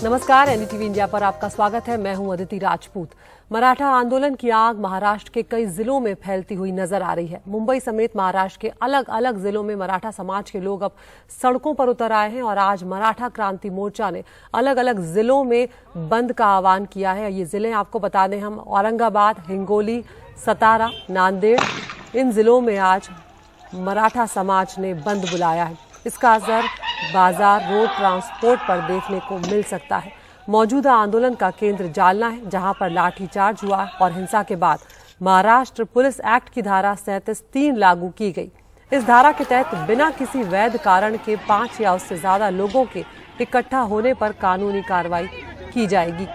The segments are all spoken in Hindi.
नमस्कार, एनडीटीवी इंडिया पर आपका स्वागत है। मैं हूं अदिति राजपूत। मराठा आंदोलन की आग महाराष्ट्र के कई जिलों में फैलती हुई नजर आ रही है। मुंबई समेत महाराष्ट्र के अलग अलग जिलों में मराठा समाज के लोग अब सड़कों पर उतर आए हैं और आज मराठा क्रांति मोर्चा ने अलग अलग जिलों में बंद का आह्वान किया है। ये जिले आपको बता दें हम, औरंगाबाद, हिंगोली, सतारा, नांदेड़, इन जिलों में आज मराठा समाज ने बंद बुलाया है। इसका असर बाजार, रोड ट्रांसपोर्ट पर देखने को मिल सकता है। मौजूदा आंदोलन का केंद्र जालना है, जहां पर लाठीचार्ज हुआ और हिंसा के बाद महाराष्ट्र पुलिस एक्ट की धारा 37(3) लागू की गई। इस धारा के तहत बिना किसी वैध कारण के 5 या उससे ज्यादा लोगों के इकट्ठा होने पर कानूनी कार्रवाई की जाएगी,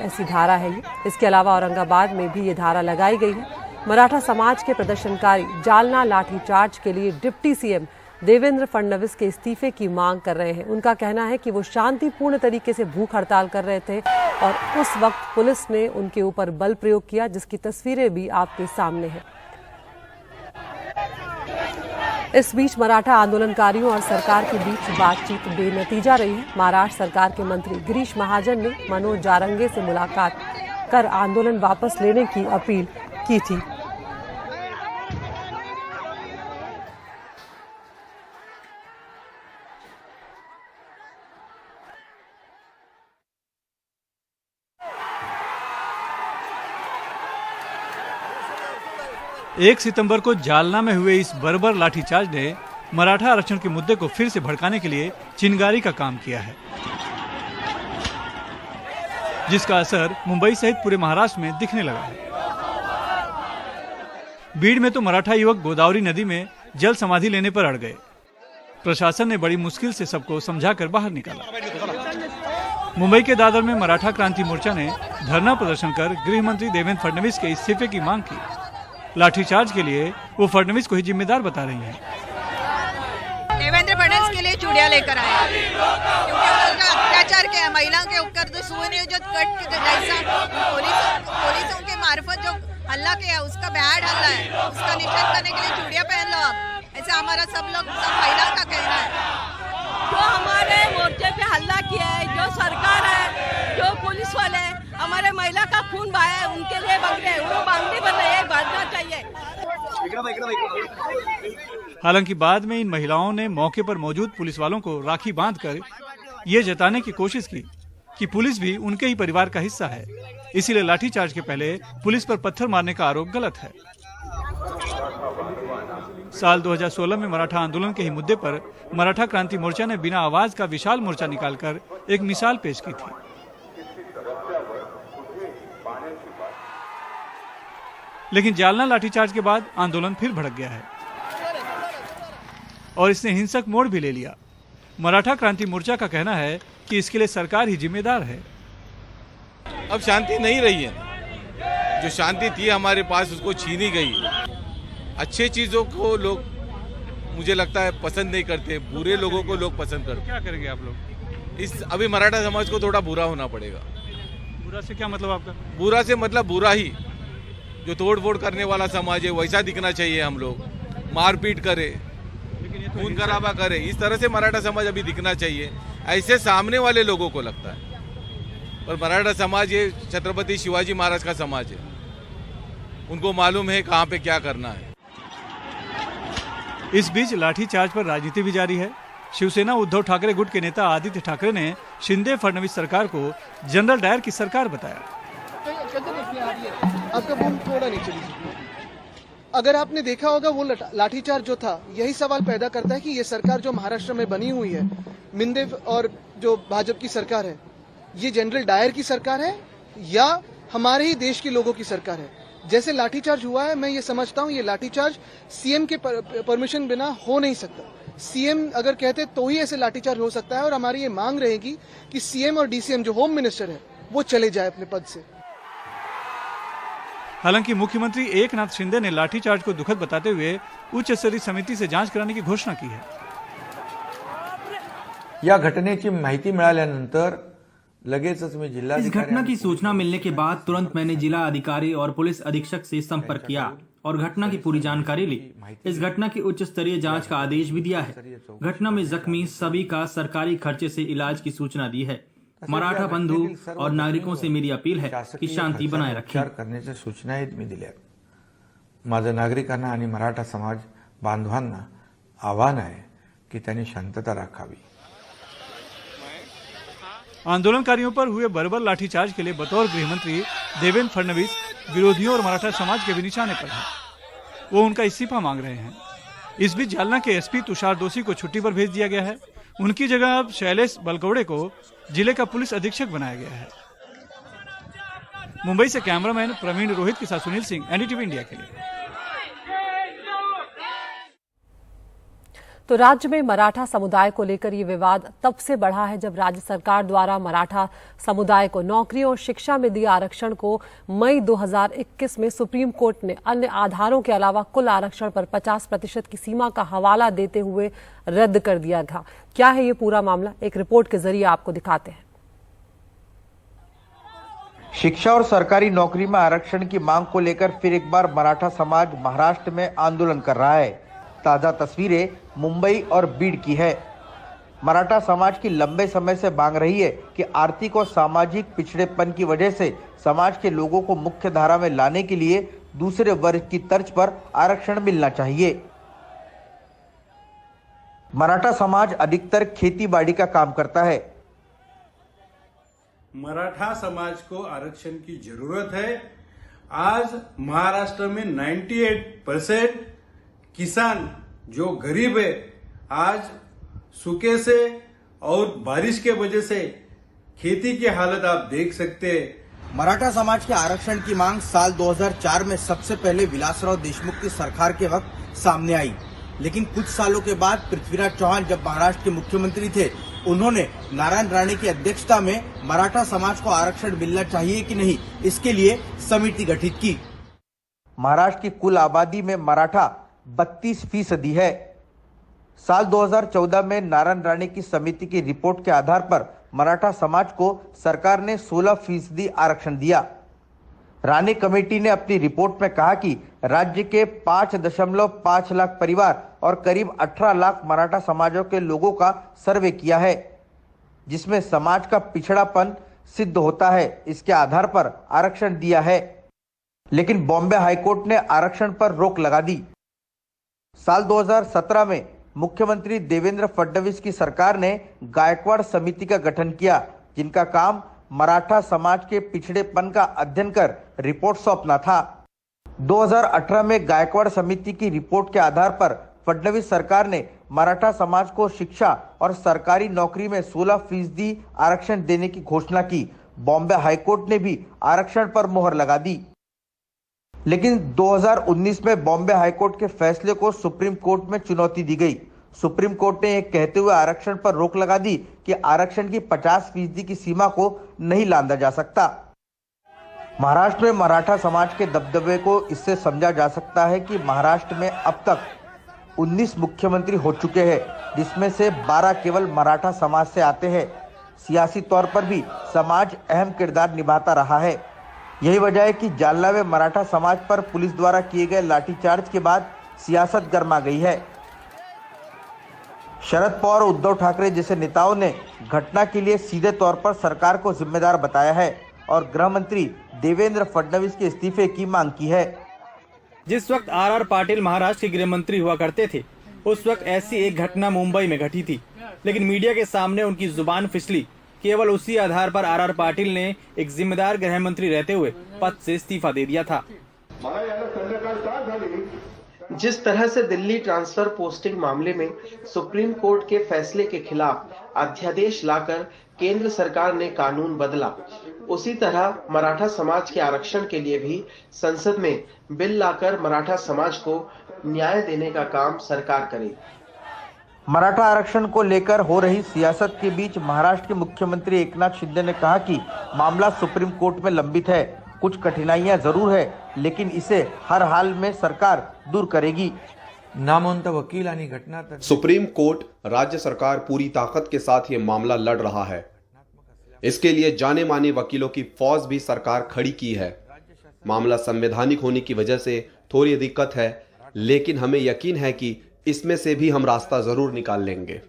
ऐसी धारा है ये। इसके अलावा औरंगाबाद में भी ये धारा लगाई गई है। मराठा समाज के प्रदर्शनकारी जालना लाठीचार्ज के लिए डिप्टी सीएम देवेंद्र फडणवीस के इस्तीफे की मांग कर रहे हैं। उनका कहना है कि वो शांतिपूर्ण तरीके से भूख हड़ताल कर रहे थे और उस वक्त पुलिस ने उनके ऊपर बल प्रयोग किया, जिसकी तस्वीरें भी आपके सामने हैं। इस बीच मराठा आंदोलनकारियों और सरकार के बीच बातचीत बेनतीजा रही है। महाराष्ट्र सरकार के मंत्री गिरीश महाजन ने मनोज जारंगे से मुलाकात कर आंदोलन वापस लेने की अपील की थी। एक सितंबर को जालना में हुए इस बर्बर लाठीचार्ज ने मराठा आरक्षण के मुद्दे को फिर से भड़काने के लिए चिंगारी का काम किया है, जिसका असर मुंबई सहित पूरे महाराष्ट्र में दिखने लगा है। बीड़ में तो मराठा युवक गोदावरी नदी में जल समाधि लेने पर अड़ गए। प्रशासन ने बड़ी मुश्किल से सबको समझाकर बाहर निकाला। मुंबई के दादर में मराठा क्रांति मोर्चा ने धरना प्रदर्शन कर गृह मंत्री देवेंद्र फडणवीस के इस्तीफे की मांग की। लाठीचार्ज के लिए वो फडणवीस को ही जिम्मेदार बता रही हैं। देवेंद्र फडणवीस के लिए चूड़ियां लेकर आए, क्योंकि उनका अत्याचार किया महिलाओं के ऊपर, जो सुनियोजित कट जैसा पुलिसों के मार्फत जो हल्ला किया, उसका बैड हल्ला है, उसका निषेध करने के लिए चूड़ियां पहन लो आप, ऐसा हमारा सब महिलाओं का कहना है। जो हमारे मोर्चे पे हल्ला किया है, जो सरकार है, जो पुलिस वाले हैं, हमारे महिला का खून बहाया है, उनके लिए बन रहे, वो बांधनी बन रही है, बांधना चाहिए। हालांकि बाद में इन महिलाओं ने मौके पर मौजूद पुलिस वालों को राखी बांधकर ये जताने की कोशिश की कि पुलिस भी उनके ही परिवार का हिस्सा है, इसीलिए लाठीचार्ज के पहले पुलिस पर पत्थर मारने का आरोप गलत है। साल 2016 में मराठा आंदोलन के ही मुद्दे पर मराठा क्रांति मोर्चा ने बिना आवाज का विशाल मोर्चा निकालकर एक मिसाल पेश की थी। लेकिन जालना लाठीचार्ज के बाद आंदोलन फिर भड़क गया है और इसने हिंसक मोड़ भी ले लिया। मराठा क्रांति मोर्चा का कहना है कि इसके लिए सरकार ही जिम्मेदार है। अब शांति नहीं रही है, जो शांति थी हमारे पास उसको छीनी गई। अच्छे चीजों को लोग मुझे लगता है पसंद नहीं करते, बुरे लोगों को लोग पसंद करते। क्या करेंगे आप लोग? इस अभी मराठा समाज को थोड़ा बुरा होना पड़ेगा। बुरा से क्या मतलब आपका? बुरा से मतलब बुरा ही, जो तोड़ फोड़ करने वाला समाज है वैसा दिखना चाहिए। हम लोग मारपीट करे, खून खराबा करे, इस तरह से मराठा समाज अभी दिखना चाहिए, ऐसे सामने वाले लोगों को लगता है। पर मराठा समाज ये छत्रपति शिवाजी महाराज का समाज है, उनको मालूम है कहाँ पे क्या करना है। इस बीच लाठीचार्ज पर राजनीति भी जारी है। शिवसेना उद्धव ठाकरे गुट के नेता आदित्य ठाकरे ने शिंदे फडणवीस सरकार को जनरल डायर की सरकार बताया। आपका फोन थोड़ा नीचे लीजिए। अगर आपने देखा होगा वो लाठीचार्ज जो था, यही सवाल पैदा करता है कि ये सरकार जो महाराष्ट्र में बनी हुई है, मिंदे और जो भाजपा की सरकार है, ये जनरल डायर की सरकार है या हमारे ही देश के लोगों की सरकार है। जैसे लाठीचार्ज हुआ है, मैं ये समझता हूँ ये लाठीचार्ज सीएम के परमिशन बिना हो नहीं सकता। सीएम अगर कहते तो ही ऐसे लाठीचार्ज हो सकता है और हमारी ये मांग रहेगी कि सीएम और डीसीएम जो होम मिनिस्टर है वो चले जाए अपने पद से। हालांकि मुख्यमंत्री एकनाथ शिंदे ने लाठीचार्ज को दुखद बताते हुए उच्च स्तरीय समिती से जांच कराने की घोषणा की है। या घटनेची माहिती मिळाल्यानंतर लगेचच मी जिल्हाधिकारी, इस घटना की सूचना मिलने के बाद तुरंत मैंने जिला अधिकारी और पुलिस अधीक्षक से संपर्क किया और घटना की पूरी जानकारी ली। इस घटना की उच्च स्तरीय जांच का आदेश भी दिया है। घटना में जख्मी सभी का सरकारी खर्चे से इलाज की सूचना दी है। मराठा बंधु और नागरिकों से मेरी अपील है कि शांति बनाए रखें। करण्याच्या सूचनाही मी दिल्या। माझं नागरिकांना आणि मराठा समाज बांधवांना आव्हान आहे की त्यांनी शांतता राखावी। आंदोलनकारियों पर हुए बर्बर लाठीचार्ज के लिए बतौर गृहमंत्री देवेंद्र फडणवीस विरोधियों और मराठा समाज के भी निशाने पर हैं। वो उनका इस्तीफा मांग रहे हैं। इस बीच जालना के एसपी तुषार दोषी को छुट्टी पर भेज दिया गया है। उनकी जगह अब शैलेश बलकौड़े को जिले का पुलिस अधीक्षक बनाया गया है। मुंबई से कैमरामैन प्रवीण रोहित के साथ सुनील सिंह, एनडीटीवी इंडिया के लिए। तो राज्य में मराठा समुदाय को लेकर ये विवाद तब से बढ़ा है जब राज्य सरकार द्वारा मराठा समुदाय को नौकरी और शिक्षा में दिए आरक्षण को मई 2021 में सुप्रीम कोर्ट ने अन्य आधारों के अलावा कुल आरक्षण पर 50% की सीमा का हवाला देते हुए रद्द कर दिया था। क्या है ये पूरा मामला, एक रिपोर्ट के जरिए आपको दिखाते हैं। शिक्षा और सरकारी नौकरी में आरक्षण की मांग को लेकर फिर एक बार मराठा समाज महाराष्ट्र में आंदोलन कर रहा है। ताजा तस्वीरें मुंबई और बीड़ की है। मराठा समाज की लंबे समय से मांग रही है कि आर्थिक और सामाजिक पिछड़ेपन की वजह से समाज के लोगों को मुख्य धारा में लाने के लिए दूसरे वर्ग की तर्ज पर आरक्षण मिलना चाहिए। मराठा समाज अधिकतर खेती-बाड़ी का काम करता है। मराठा समाज को आरक्षण की जरूरत है। आज महाराष्ट्र में 98% किसान जो गरीब है, आज सूखे से और बारिश के वजह से खेती की हालत आप देख सकते हैं। मराठा समाज के आरक्षण की मांग साल 2004 में सबसे पहले विलासराव देशमुख की सरकार के वक्त सामने आई, लेकिन कुछ सालों के बाद पृथ्वीराज चौहान जब महाराष्ट्र के मुख्यमंत्री थे, उन्होंने नारायण राणे की अध्यक्षता में मराठा समाज को आरक्षण मिलना चाहिए कि नहीं, इसके लिए समिति गठित की। महाराष्ट्र की कुल आबादी में मराठा 32% है। साल 2014 में नारायण राणे की समिति की रिपोर्ट के आधार पर मराठा समाज को सरकार ने 16% आरक्षण दिया। राणे कमेटी ने अपनी रिपोर्ट में कहा कि राज्य के 5.5 लाख परिवार और करीब 18 लाख मराठा समाजों के लोगों का सर्वे किया है, जिसमें समाज का पिछड़ापन सिद्ध होता है। इसके आधार पर आरक्षण दिया है, लेकिन बॉम्बे हाईकोर्ट ने आरक्षण पर रोक लगा दी। साल 2017 में मुख्यमंत्री देवेंद्र फडणवीस की सरकार ने गायकवाड़ समिति का गठन किया, जिनका काम मराठा समाज के पिछड़ेपन का अध्ययन कर रिपोर्ट सौंपना था। 2018 में गायकवाड़ समिति की रिपोर्ट के आधार पर फडणवीस सरकार ने मराठा समाज को शिक्षा और सरकारी नौकरी में 16% आरक्षण देने की घोषणा की। बॉम्बे हाईकोर्ट ने भी आरक्षण पर मोहर लगा दी, लेकिन 2019 में बॉम्बे हाईकोर्ट के फैसले को सुप्रीम कोर्ट में चुनौती दी गई। सुप्रीम कोर्ट ने यह कहते हुए आरक्षण पर रोक लगा दी कि आरक्षण की 50% की सीमा को नहीं लांघा जा सकता। महाराष्ट्र में मराठा समाज के दबदबे को इससे समझा जा सकता है कि महाराष्ट्र में अब तक 19 मुख्यमंत्री हो चुके हैं, जिसमें से 12 केवल मराठा समाज से आते हैं। सियासी तौर पर भी समाज अहम किरदार निभाता रहा है। यही वजह है कि जालना में मराठा समाज पर पुलिस द्वारा किए गए लाठीचार्ज के बाद सियासत गर्मा गई है। शरद पवार और उद्धव ठाकरे जैसे नेताओं ने घटना के लिए सीधे तौर पर सरकार को जिम्मेदार बताया है और गृह मंत्री देवेंद्र फडणवीस के इस्तीफे की मांग की है। जिस वक्त आर पाटिल महाराष्ट्र के गृह मंत्री हुआ करते थे, उस वक्त ऐसी एक घटना मुंबई में घटी थी, लेकिन मीडिया के सामने उनकी जुबान फिसली। केवल उसी आधार पर आर पाटिल ने एक जिम्मेदार गृह मंत्री रहते हुए पद से इस्तीफा दे दिया था। जिस तरह से दिल्ली ट्रांसफर पोस्टिंग मामले में सुप्रीम कोर्ट के फैसले के खिलाफ अध्यादेश लाकर केंद्र सरकार ने कानून बदला, उसी तरह मराठा समाज के आरक्षण के लिए भी संसद में बिल लाकर मराठा समाज को न्याय देने का काम सरकार करे। मराठा आरक्षण को लेकर हो रही सियासत के बीच महाराष्ट्र के मुख्यमंत्री एकनाथ शिंदे ने कहा कि मामला सुप्रीम कोर्ट में लंबित है। कुछ कठिनाइयां जरूर है, लेकिन इसे हर हाल में सरकार दूर करेगी। नामवंत वकील आणि घटना सुप्रीम कोर्ट राज्य सरकार पूरी ताकत के साथ ये मामला लड़ रहा है। इसके लिए जाने माने वकीलों की फौज भी सरकार खड़ी की है। मामला संवैधानिक होने की वजह से थोड़ी दिक्कत है, लेकिन हमें यकीन है कि इसमें से भी हम रास्ता जरूर निकाल लेंगे।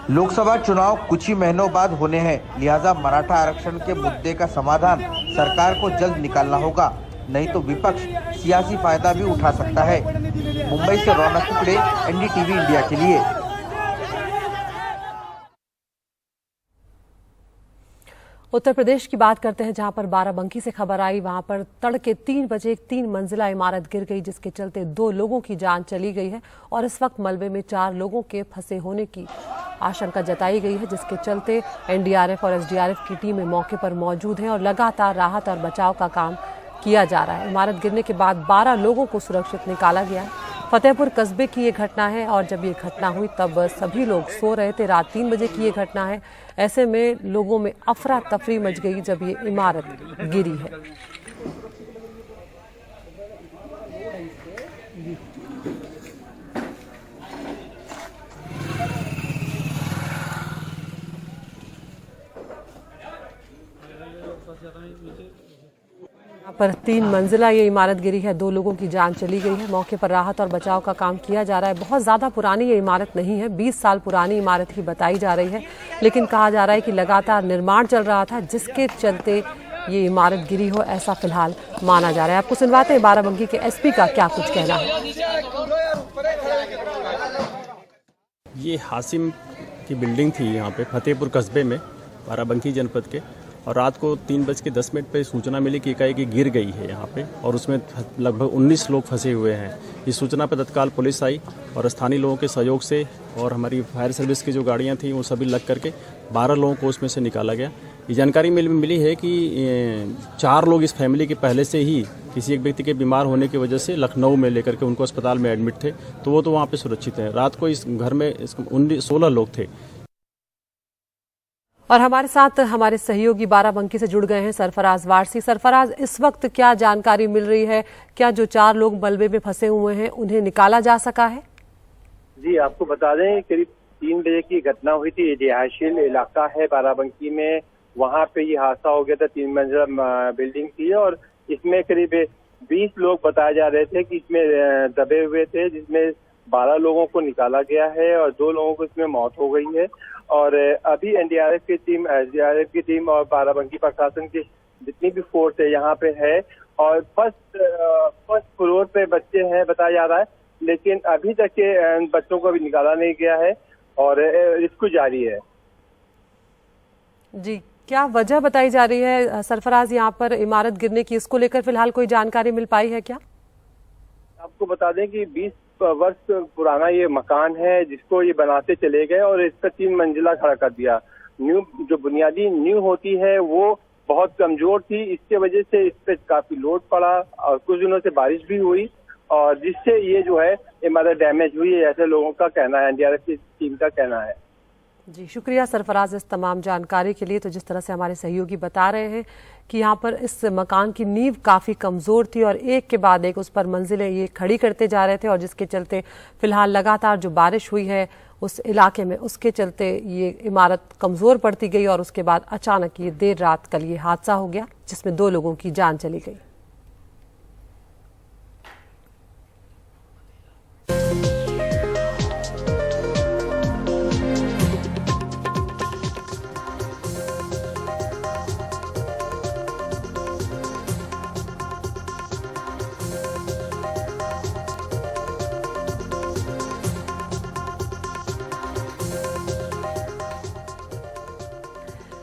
लोकसभा चुनाव कुछ ही महीनों बाद होने हैं, लिहाजा मराठा आरक्षण के मुद्दे का समाधान सरकार को जल्द निकालना होगा, नहीं तो विपक्ष सियासी फायदा भी उठा सकता है। मुंबई से रौनक टुकड़े, एनडीटीवी इंडिया के लिए। उत्तर प्रदेश की बात करते हैं, जहां पर बाराबंकी से खबर आई। वहां पर तड़के 3 बजे एक 3 मंजिला इमारत गिर गई, जिसके चलते 2 लोगों की जान चली गई है और इस वक्त मलबे में 4 लोगों के फंसे होने की आशंका जताई गई है, जिसके चलते एनडीआरएफ और एसडीआरएफ की टीमें मौके पर मौजूद हैं और लगातार राहत और बचाव का काम किया जा रहा है। इमारत गिरने के बाद 12 लोगों को सुरक्षित निकाला गया है। फतेहपुर कस्बे की ये घटना है और जब ये घटना हुई तब सभी लोग सो रहे थे। रात 3 बजे की ये घटना है। ऐसे में लोगों में अफरा तफरी मच गई जब ये इमारत गिरी है। पर 3 मंजिला ये इमारत गिरी है, 2 लोगों की जान चली गई है। मौके पर राहत और बचाव का काम किया जा रहा है। बहुत ज्यादा पुरानी ये इमारत नहीं है, 20 साल पुरानी इमारत ही बताई जा रही है, लेकिन कहा जा रहा है कि लगातार निर्माण चल रहा था, जिसके चलते ये इमारत गिरी हो, ऐसा फिलहाल माना जा रहा है। आपको सुनवाते हैं बाराबंकी के एसपी का क्या कुछ कहना है। ये हासिम की बिल्डिंग थी यहाँ पे फतेहपुर कस्बे में, बाराबंकी जनपद के, और रात को 3:10 पे सूचना मिली कि एकाएक गिर गई है यहाँ पे और उसमें लगभग 19 लोग फंसे हुए हैं। इस सूचना पर तत्काल पुलिस आई और स्थानीय लोगों के सहयोग से और हमारी फायर सर्विस की जो गाड़ियाँ थी वो सभी लग करके 12 लोगों को उसमें से निकाला गया। ये जानकारी मिली है कि 4 लोग इस फैमिली के पहले से ही किसी एक व्यक्ति के बीमार होने की वजह से लखनऊ में लेकर के उनको अस्पताल में एडमिट थे, तो वो तो वहाँ पे सुरक्षित हैं। रात को इस घर में 16 लोग थे। और हमारे साथ हमारे सहयोगी बाराबंकी से जुड़ गए हैं सरफराज वारसी। सरफराज, इस वक्त क्या जानकारी मिल रही है? क्या जो 4 लोग मलबे में फंसे हुए हैं उन्हें निकाला जा सका है? जी, आपको बता दें करीब 3 बजे की घटना हुई थी। रिहायशी इलाका है बाराबंकी में, वहां पे ये हादसा हो गया था। 3 मंजिला बिल्डिंग थी और इसमें करीब 20 लोग बताए जा रहे थे कि इसमें दबे हुए थे, जिसमें 12 लोगों को निकाला गया है और 2 लोगों को इसमें मौत हो गई है। और अभी एनडीआरएफ की टीम, एसडीआरएफ की टीम और बाराबंकी प्रशासन की जितनी भी फोर्स है यहाँ पे है और फर्स्ट फ्लोर पे बच्चे हैं बताया जा रहा है, लेकिन अभी तक के बच्चों को अभी निकाला नहीं गया है और रेस्क्यू जारी है। जी, क्या वजह बताई जा रही है सरफराज यहाँ पर इमारत गिरने की? इसको लेकर फिलहाल कोई जानकारी मिल पाई है क्या? आपको बता दें कि 20 वर्ष पुराना ये मकान है, जिसको ये बनाते चले गए और इस पर 3 मंजिला खड़ा कर दिया। जो बुनियादी नींव होती है वो बहुत कमजोर थी, इसके वजह से इस पे काफी लोड पड़ा और कुछ दिनों से बारिश भी हुई और जिससे ये जो है इमारत डैमेज हुई है, ऐसे लोगों का कहना है, एनडीआरएफ की टीम का कहना है। जी, शुक्रिया सरफराज इस तमाम जानकारी के लिए। तो जिस तरह से हमारे सहयोगी बता रहे हैं कि यहाँ पर इस मकान की नींव काफ़ी कमज़ोर थी और एक के बाद एक उस पर मंजिलें ये खड़ी करते जा रहे थे और जिसके चलते फिलहाल लगातार जो बारिश हुई है उस इलाके में, उसके चलते ये इमारत कमज़ोर पड़ती गई और उसके बाद अचानक ये देर रात कल ये हादसा हो गया, जिसमें 2 लोगों की जान चली गई।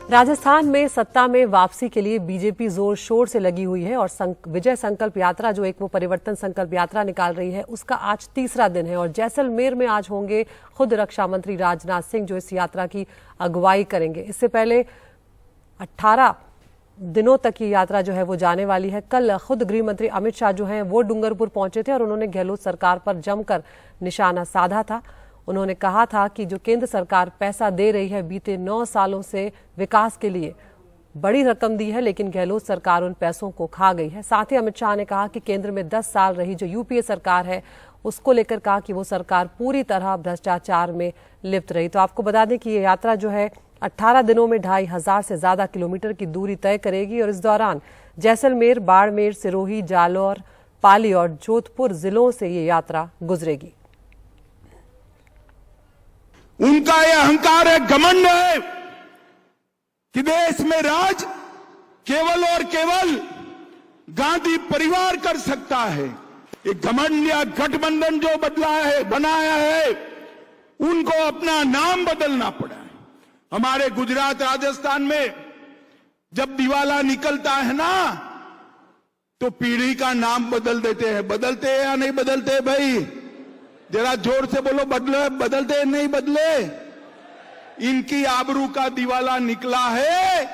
राजस्थान में सत्ता में वापसी के लिए बीजेपी जोर शोर से लगी हुई है और विजय संकल्प यात्रा, जो एक वो परिवर्तन संकल्प यात्रा निकाल रही है, उसका आज 3रा दिन है और जैसलमेर में आज होंगे खुद रक्षा मंत्री राजनाथ सिंह, जो इस यात्रा की अगुवाई करेंगे। इससे पहले 18 दिनों तक ये यात्रा जो है वो जाने वाली है। कल खुद गृह मंत्री अमित शाह जो हैं वो डूंगरपुर पहुंचे थे और उन्होंने गहलोत सरकार पर जमकर निशाना साधा था। उन्होंने कहा था कि जो केंद्र सरकार पैसा दे रही है बीते 9 सालों से विकास के लिए, बड़ी रकम दी है, लेकिन गहलोत सरकार उन पैसों को खा गई है। साथ ही अमित शाह ने कहा कि केंद्र में 10 साल रही जो यूपीए सरकार है उसको लेकर कहा कि वो सरकार पूरी तरह भ्रष्टाचार में लिप्त रही। तो आपको बता दें कि ये यात्रा जो है 18 दिनों में 2500 से ज्यादा किलोमीटर की दूरी तय करेगी और इस दौरान जैसलमेर, बाड़मेर, सिरोही, जालौर, पाली और जोधपुर जिलों से ये यात्रा गुजरेगी। उनका यह अहंकार है, घमंड है कि देश में राज केवल और केवल गांधी परिवार कर सकता है। ये घमंड या गठबंधन जो बनाया है, उनको अपना नाम बदलना पड़ा है। हमारे गुजरात, राजस्थान में जब दिवाला निकलता है ना, तो पीढ़ी का नाम बदल देते हैं। बदलते हैं या नहीं बदलते भाई? जरा जोर से बोलो, बदलते हैं नहीं बदले? इनकी आबरू का दिवाला निकला है।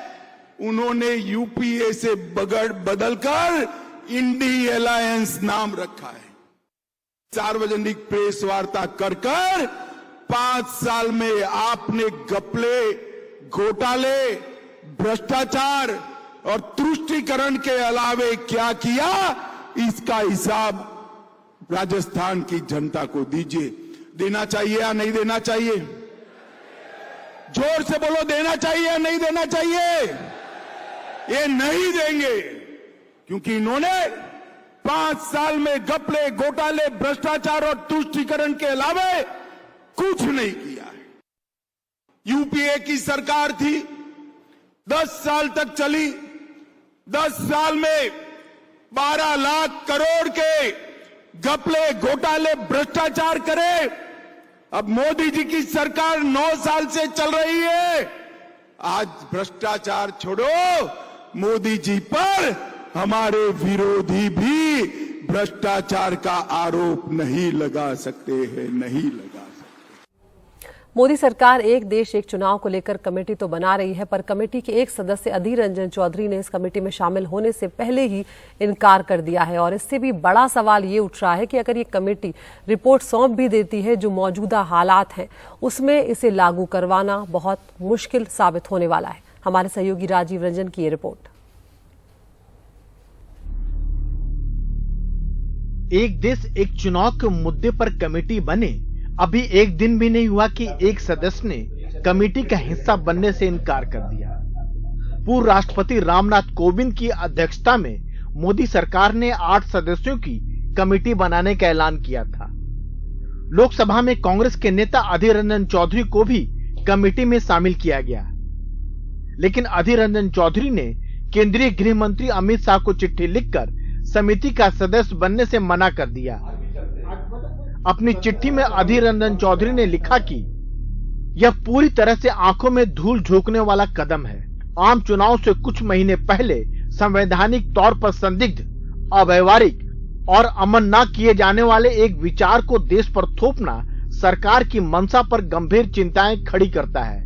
उन्होंने यूपीए से बदलकर इंडी अलायंस नाम रखा है। सार्वजनिक प्रेस वार्ता कर 5 साल में आपने घपले, घोटाले, भ्रष्टाचार और तुष्टीकरण के अलावे क्या किया, इसका हिसाब राजस्थान की जनता को दीजिए। देना चाहिए या नहीं देना चाहिए? जोर से बोलो, देना चाहिए या नहीं देना चाहिए? ये नहीं देंगे, क्योंकि इन्होंने 5 साल में घपले, घोटाले, भ्रष्टाचार और तुष्टीकरण के अलावे कुछ नहीं किया है। यूपीए की सरकार थी, 10 साल तक चली। 10 साल में 12 लाख करोड़ के घपले, घोटाले, भ्रष्टाचार करे। अब मोदी जी की सरकार 9 साल से चल रही है। आज भ्रष्टाचार छोड़ो, मोदी जी पर हमारे विरोधी भी भ्रष्टाचार का आरोप नहीं लगा सकते हैं, नहीं लगा सकते। मोदी सरकार एक देश एक चुनाव को लेकर कमेटी तो बना रही है, पर कमेटी के एक सदस्य अधीर रंजन चौधरी ने इस कमेटी में शामिल होने से पहले ही इनकार कर दिया है। और इससे भी बड़ा सवाल ये उठ रहा है कि अगर ये कमेटी रिपोर्ट सौंप भी देती है, जो मौजूदा हालात हैं उसमें इसे लागू करवाना बहुत मुश्किल साबित होने वाला है। हमारे सहयोगी राजीव रंजन की ये रिपोर्ट। एक देश एक चुनाव के मुद्दे पर कमेटी बने, अभी एक दिन भी नहीं हुआ कि एक सदस्य ने कमेटी का हिस्सा बनने से इनकार कर दिया। पूर्व राष्ट्रपति रामनाथ कोविंद की अध्यक्षता में मोदी सरकार ने 8 सदस्यों की कमेटी बनाने का ऐलान किया था। लोकसभा में कांग्रेस के नेता अधीर रंजन चौधरी को भी कमेटी में शामिल किया गया, लेकिन अधीर रंजन चौधरी ने केंद्रीय गृह मंत्री अमित शाह को चिट्ठी लिखकर समिति का सदस्य बनने से मना कर दिया। अपनी चिट्ठी में अधीर रंजन चौधरी ने लिखा कि यह पूरी तरह से आंखों में धूल झोंकने वाला कदम है। आम चुनाव से कुछ महीने पहले संवैधानिक तौर पर संदिग्ध, अव्यवहारिक और अमल न किए जाने वाले एक विचार को देश पर थोपना सरकार की मंशा पर गंभीर चिंताएं खड़ी करता है।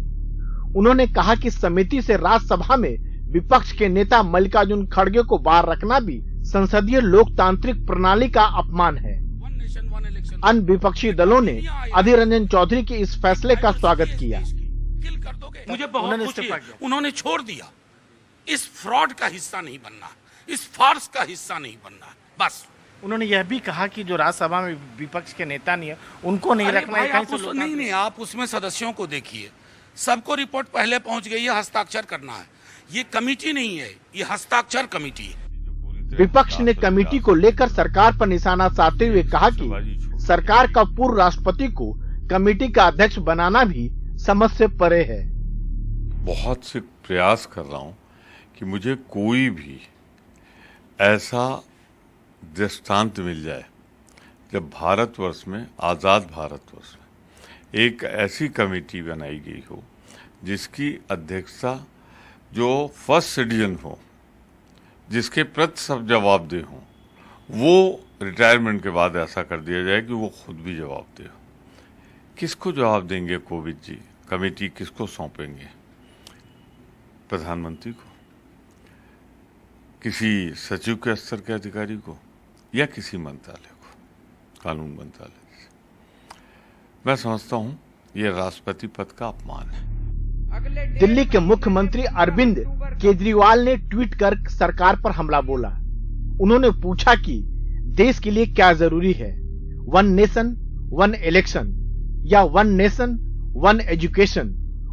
उन्होंने कहा कि समिति से राज्यसभा में विपक्ष के नेता मल्लिकार्जुन खड़गे को बाहर रखना भी संसदीय लोकतांत्रिक प्रणाली का अपमान है। अन्य विपक्षी दलों ने अधीर रंजन चौधरी के इस फैसले का स्वागत किया। मुझे बहुत खुशी है, उन्होंने छोड़ दिया। इस फ्रॉड का हिस्सा नहीं बनना, इस फार्स का हिस्सा नहीं बनना, बस। उन्होंने यह भी कहा कि जो राज्यसभा में विपक्ष के नेता नहीं है उनको नहीं रखना है। नहीं, आप उसमें सदस्यों को देखिए, सबको रिपोर्ट पहले पहुंच गई है, हस्ताक्षर करना है। ये कमेटी नहीं है, ये हस्ताक्षर कमेटी है। विपक्ष ने कमेटी को लेकर सरकार पर निशाना साधते हुए कहा कि सरकार का पूर्व राष्ट्रपति को कमेटी का अध्यक्ष बनाना भी समझ से परे है। बहुत से प्रयास कर रहा हूं कि मुझे कोई भी ऐसा दृष्टांत मिल जाए जब भारतवर्ष में, आजाद भारतवर्ष में एक ऐसी कमेटी बनाई गई हो जिसकी अध्यक्षता जो फर्स्ट सिटीजन हो, जिसके प्रति सब जवाबदेह हों, वो रिटायरमेंट के बाद ऐसा कर दिया जाए कि वो खुद भी जवाबदेह हो। किसको जवाब देंगे कोविंद जी? कमेटी किसको सौंपेंगे? प्रधानमंत्री को, किसी सचिव के स्तर के अधिकारी को, या किसी मंत्रालय को, कानून मंत्रालय से? मैं समझता हूं ये राष्ट्रपति पद का अपमान है। दिल्ली के मुख्यमंत्री अरविंद केजरीवाल ने ट्वीट कर सरकार पर हमला बोला। उन्होंने पूछा कि देश के लिए क्या जरूरी है, 1 नेशन 1 इलेक्शन या 1 नेशन 1 एजुकेशन,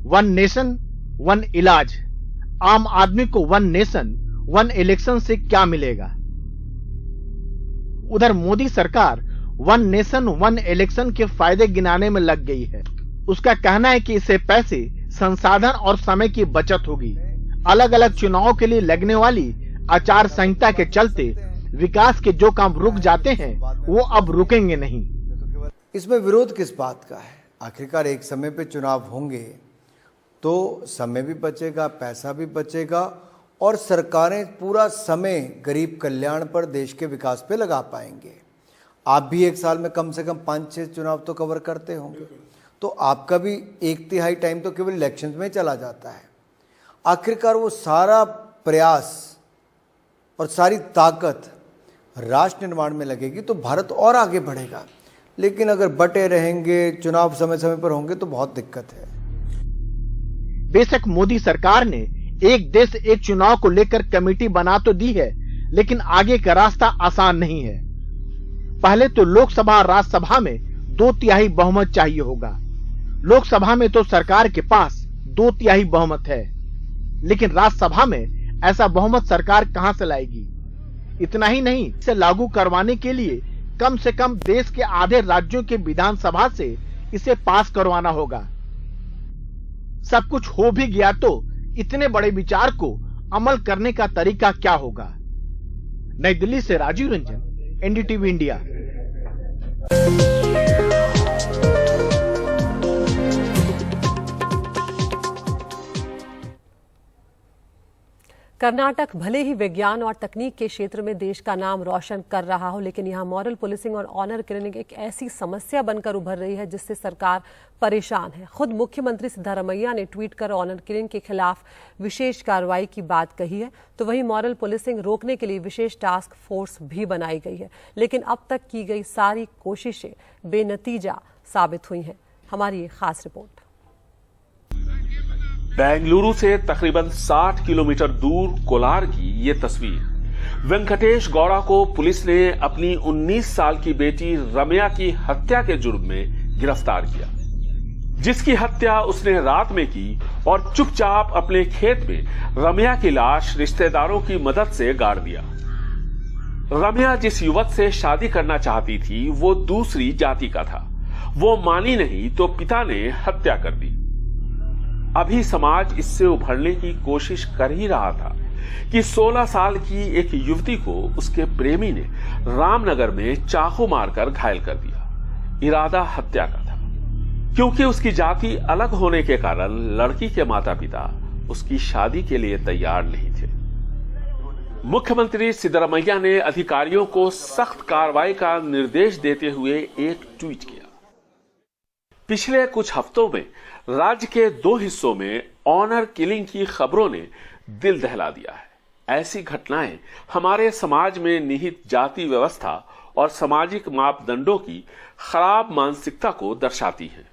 1 नेशन 1 इलाज? आम आदमी को 1 नेशन 1 इलेक्शन से क्या मिलेगा? उधर मोदी सरकार 1 नेशन 1 इलेक्शन के फायदे गिनाने में लग गई है। उसका कहना है कि इससे पैसे, संसाधन और समय की बचत होगी। अलग अलग चुनावों के लिए लगने वाली आचार संहिता के चलते विकास के जो काम रुक जाते हैं वो अब रुकेंगे नहीं। इसमें विरोध किस बात का है? आखिरकार एक समय पे चुनाव होंगे तो समय भी बचेगा, पैसा भी बचेगा और सरकारें पूरा समय गरीब कल्याण पर, देश के विकास पे लगा पाएंगे। आप भी एक साल में कम से कम 5-6 चुनाव तो कवर करते होंगे, तो आपका भी 1/3 टाइम तो केवल इलेक्शंस में चला जाता है। आखिरकार वो सारा प्रयास और सारी ताकत राष्ट्र निर्माण में लगेगी तो भारत और आगे बढ़ेगा। लेकिन अगर बटे रहेंगे, चुनाव समय समय पर होंगे तो बहुत दिक्कत है। बेशक मोदी सरकार ने एक देश एक चुनाव को लेकर कमेटी बना तो दी है, लेकिन आगे का रास्ता आसान नहीं है। पहले तो लोकसभा और राज्यसभा में 2/3 बहुमत चाहिए होगा। लोकसभा में तो सरकार के पास 2/3 बहुमत है, लेकिन राज्यसभा में ऐसा बहुमत सरकार कहां से लाएगी? इतना ही नहीं, इसे लागू करवाने के लिए कम से कम देश के आधे राज्यों के विधानसभा से इसे पास करवाना होगा। सब कुछ हो भी गया तो इतने बड़े विचार को अमल करने का तरीका क्या होगा? नई दिल्ली से राजीव रंजन, एनडीटीवी इंडिया। कर्नाटक भले ही विज्ञान और तकनीक के क्षेत्र में देश का नाम रोशन कर रहा हो, लेकिन यहां मॉरल पुलिसिंग और ऑनर किलिंग एक ऐसी समस्या बनकर उभर रही है जिससे सरकार परेशान है। खुद मुख्यमंत्री सिद्धारमैया ने ट्वीट कर ऑनर किलिंग के खिलाफ विशेष कार्रवाई की बात कही है, तो वहीं मॉरल पुलिसिंग रोकने के लिए विशेष टास्क फोर्स भी बनाई गई है, लेकिन अब तक की गई सारी कोशिशें बेनतीजा साबित हुई हैं। हमारी ये खास रिपोर्ट। बेंगलुरु से तकरीबन 60 किलोमीटर दूर कोलार की ये तस्वीर। वेंकटेश गौड़ा को पुलिस ने अपनी 19 साल की बेटी रम्या की हत्या के जुर्म में गिरफ्तार किया, जिसकी हत्या उसने रात में की और चुपचाप अपने खेत में रम्या की लाश रिश्तेदारों की मदद से गाड़ दिया। रम्या जिस युवक से शादी करना चाहती थी वो दूसरी जाति का था। वो मानी नहीं तो पिता ने हत्या कर दी। अभी समाज इससे उभरने की कोशिश कर ही रहा था कि 16 साल की एक युवती को उसके प्रेमी ने रामनगर में चाकू मारकर घायल कर दिया। इरादा हत्या का था, क्योंकि उसकी जाति अलग होने के कारण लड़की के माता पिता उसकी शादी के लिए तैयार नहीं थे। मुख्यमंत्री सिद्धरमैया ने अधिकारियों को सख्त कार्रवाई का निर्देश देते हुए एक ट्वीट किया। पिछले कुछ हफ्तों में राज्य के 2 हिस्सों में ऑनर किलिंग की खबरों ने दिल दहला दिया है। ऐसी घटनाएं हमारे समाज में निहित जाति व्यवस्था और सामाजिक मापदंडों की खराब मानसिकता को दर्शाती हैं।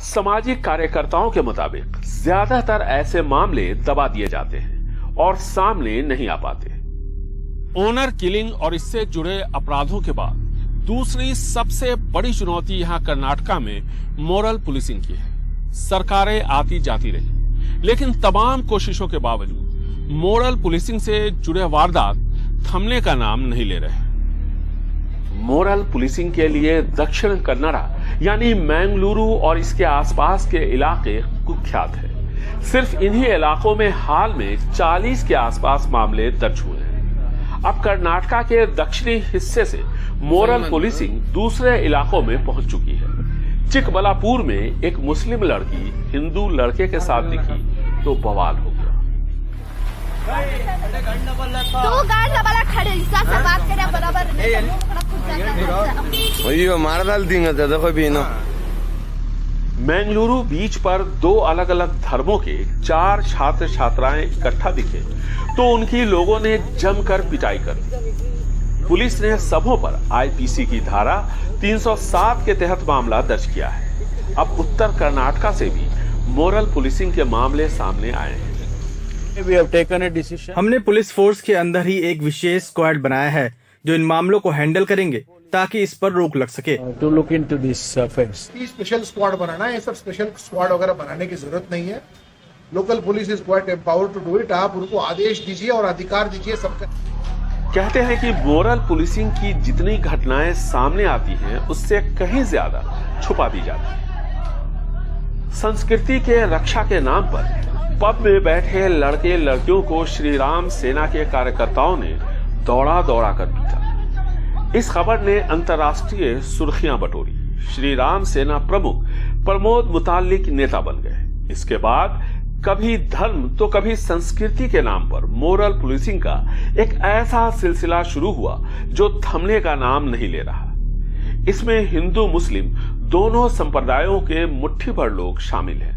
सामाजिक कार्यकर्ताओं के मुताबिक ज्यादातर ऐसे मामले दबा दिए जाते हैं और सामने नहीं आ पाते। ऑनर किलिंग और इससे जुड़े अपराधों के बाद दूसरी सबसे बड़ी चुनौती यहां कर्नाटका में मॉरल पुलिसिंग की है। सरकारें आती जाती रही, लेकिन तमाम कोशिशों के बावजूद मॉरल पुलिसिंग से जुड़े वारदात थमने का नाम नहीं ले रहे। मॉरल पुलिसिंग के लिए दक्षिण कन्नड़ा यानी मैंगलुरु और इसके आसपास के इलाके कुख्यात है। सिर्फ इन्हीं इलाकों में हाल में 40 के आसपास मामले दर्ज हुए हैं। अब कर्नाटका के दक्षिणी हिस्से से मॉरल पुलिसिंग दूसरे इलाकों में पहुंच चुकी है। चिकबलापुर में एक मुस्लिम लड़की हिंदू लड़के के साथ दिखी तो बवाल हो गया। मैंगलुरु बीच पर 2 अलग अलग धर्मों के 4 छात्र छात्राएं इकट्ठा दिखे तो उनकी लोगों ने जमकर पिटाई कर दी। पुलिस ने सबों पर आईपीसी की धारा 307 के तहत मामला दर्ज किया है। अब उत्तर कर्नाटका से भी मॉरल पुलिसिंग के मामले सामने आए हैं। हमने पुलिस फोर्स के अंदर ही एक विशेष स्क्वाड बनाया है जो इन मामलों को हैंडल करेंगे ताकि इस पर रोक लग सके। To look into this affairs. Special squad बनाना है, सब स्पेशल स्क्वाड वगैरह बनाने की जरूरत नहीं है। Local police is quite empowered to do it. आप उनको आदेश दीजिए और अधिकार दीजिए सबका। कहते हैं कि मॉरल पुलिसिंग की जितनी घटनाएं सामने आती हैं उससे कहीं ज्यादा छुपा दी जाती है। संस्कृति के रक्षा के नाम पर पब में बैठे लड़के लड़कियों को श्री राम सेना के कार्यकर्ताओं ने दौड़ा दौड़ा कर पीटा। इस खबर ने अंतर्राष्ट्रीय सुर्खियां बटोरी। श्री राम सेना प्रमुख प्रमोद मुतालिक नेता बन गए। इसके बाद कभी धर्म तो कभी संस्कृति के नाम पर मोरल पुलिसिंग का एक ऐसा सिलसिला शुरू हुआ जो थमने का नाम नहीं ले रहा। इसमें हिंदू मुस्लिम दोनों संप्रदायों के मुट्ठी भर लोग शामिल हैं।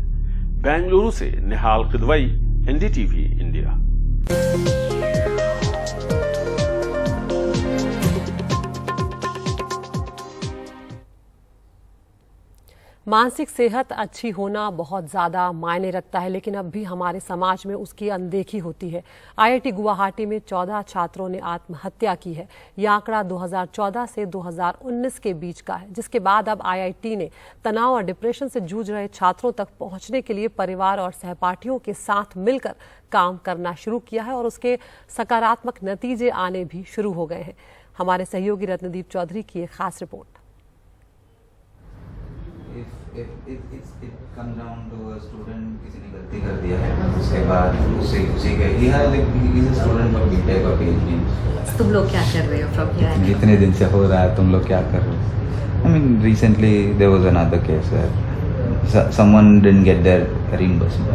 बेंगलुरु से निहाल किदवई, एनडीटीवी इंडिया। मानसिक सेहत अच्छी होना बहुत ज़्यादा मायने रखता है, लेकिन अब भी हमारे समाज में उसकी अनदेखी होती है। आईआईटी गुवाहाटी में 14 छात्रों ने आत्महत्या की है। यह आंकड़ा 2014 से 2019 के बीच का है, जिसके बाद अब आईआईटी ने तनाव और डिप्रेशन से जूझ रहे छात्रों तक पहुंचने के लिए परिवार और सहपाठियों के साथ मिलकर काम करना शुरू किया है और उसके सकारात्मक नतीजे आने भी शुरू हो गए हैं। हमारे सहयोगी रत्नदीप चौधरी की एक खास report. It comes down to a student, किसी ने गलती कर दिया है, उसके बाद उसी के he is a student of BTech or PhD। तुम लोग क्या कर रहे हो from here? कितने दिन से हो रहा है, तुम लोग क्या कर रहे हो? I mean, recently there was another case where someone didn't get their reimbursement।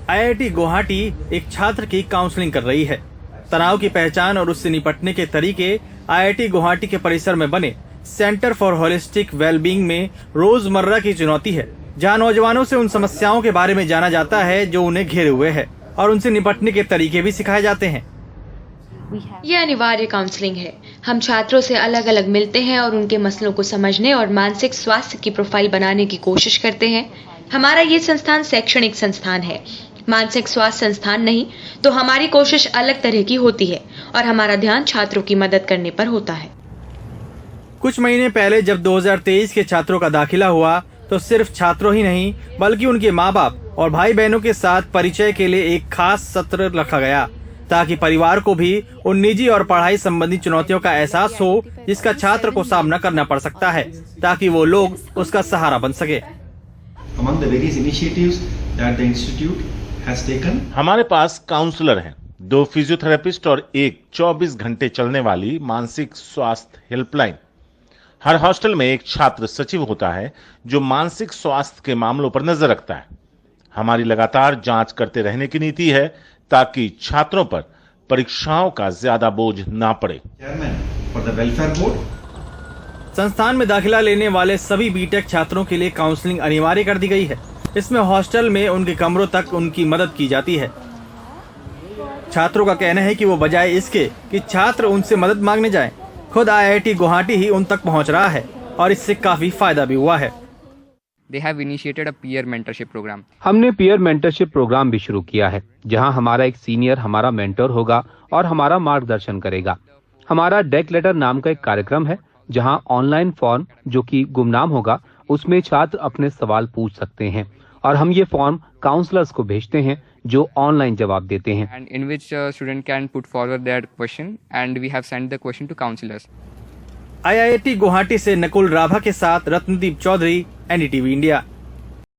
IIT Guwahati एक छात्र की काउंसलिंग कर रही है। तनाव की पहचान और उससे निपटने के तरीके आईआईटी गुवाहाटी के परिसर में बने सेंटर फॉर होलिस्टिक वेलबींग में रोजमर्रा की चुनौती है, जहां नौजवानों से उन समस्याओं के बारे में जाना जाता है जो उन्हें घेरे हुए है और उनसे निपटने के तरीके भी सिखाए जाते हैं। यह अनिवार्य काउंसलिंग है। हम छात्रों से अलग अलग मिलते हैं और उनके मसलों को समझने और मानसिक स्वास्थ्य की प्रोफाइल बनाने की कोशिश करते हैं। हमारा ये संस्थान शैक्षणिक संस्थान है, मानसिक स्वास्थ्य संस्थान नहीं, तो हमारी कोशिश अलग तरह की होती है और हमारा ध्यान छात्रों की मदद करने पर होता है। कुछ महीने पहले जब 2023 के छात्रों का दाखिला हुआ तो सिर्फ छात्रों ही नहीं बल्कि उनके माँ बाप और भाई बहनों के साथ परिचय के लिए एक खास सत्र रखा गया, ताकि परिवार को भी उन निजी और पढ़ाई संबंधी चुनौतियों का एहसास हो जिसका छात्र को सामना करना पड़ सकता है, ताकि वो लोग उसका सहारा बन सके। हमारे पास काउंसलर हैं, 2 फिजियोथेरेपिस्ट और एक 24 घंटे चलने वाली मानसिक स्वास्थ्य हेल्पलाइन। हर हॉस्टल में एक छात्र सचिव होता है जो मानसिक स्वास्थ्य के मामलों पर नजर रखता है। हमारी लगातार जांच करते रहने की नीति है ताकि छात्रों पर परीक्षाओं का ज्यादा बोझ ना पड़े। संस्थान में दाखिला लेने वाले सभी बीटेक छात्रों के लिए काउंसलिंग अनिवार्य कर दी गई है। इसमें हॉस्टल में उनके कमरों तक उनकी मदद की जाती है। छात्रों का कहना है कि वो बजाय इसके कि छात्र उनसे मदद मांगने जाएं, खुद आईआईटी गुवाहाटी ही उन तक पहुंच रहा है और इससे काफी फायदा भी हुआ है। They have initiated a peer mentorship program। हमने पीयर मेंटरशिप प्रोग्राम भी शुरू किया है, जहां हमारा एक सीनियर हमारा मेंटर होगा और हमारा मार्गदर्शन करेगा। हमारा डेक लेटर नाम का एक कार्यक्रम है, जहां ऑनलाइन फॉर्म जो कि गुमनाम होगा उसमें छात्र अपने सवाल पूछ सकते हैं और हम ये फॉर्म काउंसलर्स को भेजते हैं जो ऑनलाइन जवाब देते हैं। And in which student can put forward their question and we have sent the question to counselors। IIT Guwahati से नकुल राभा के साथ रत्नदीप चौधरी, एनडीटीवी इंडिया।